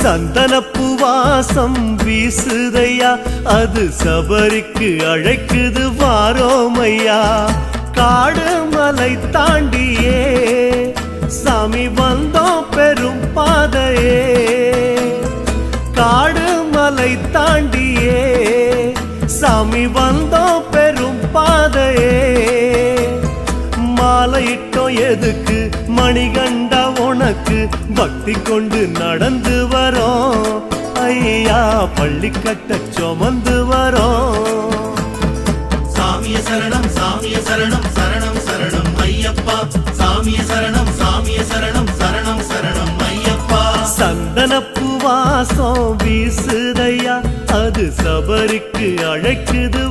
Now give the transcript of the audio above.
சந்தனப்பு வாசம் வீசுதையா, அது சபரிக்கு அழைக்குது வாரோமையா. காடு மலை தாண்டியே சாமி வந்தோம் பெரும் பாதையே, காடு மலை தாண்டியே சாமி வந்தோம் பெரும் பாதையே. மாலையிட்டோம் எதுக்கு மணிகண்டா உனக்கு, பக்தி கொண்டு நடந்து வரோம் ஐயா, பள்ளி கட்ட சுமந்து வரோம். சாமிய சரணம் சாமிய சரணம் சரணம் சரணம் ஐயப்பா, சாமிய சரணம் சாமிய சரணம் சரணம் சரணம் ஐயப்பா. சந்தனப்பு வாசம் வீசுதையா, அது சபரிக்கு அழைக்குது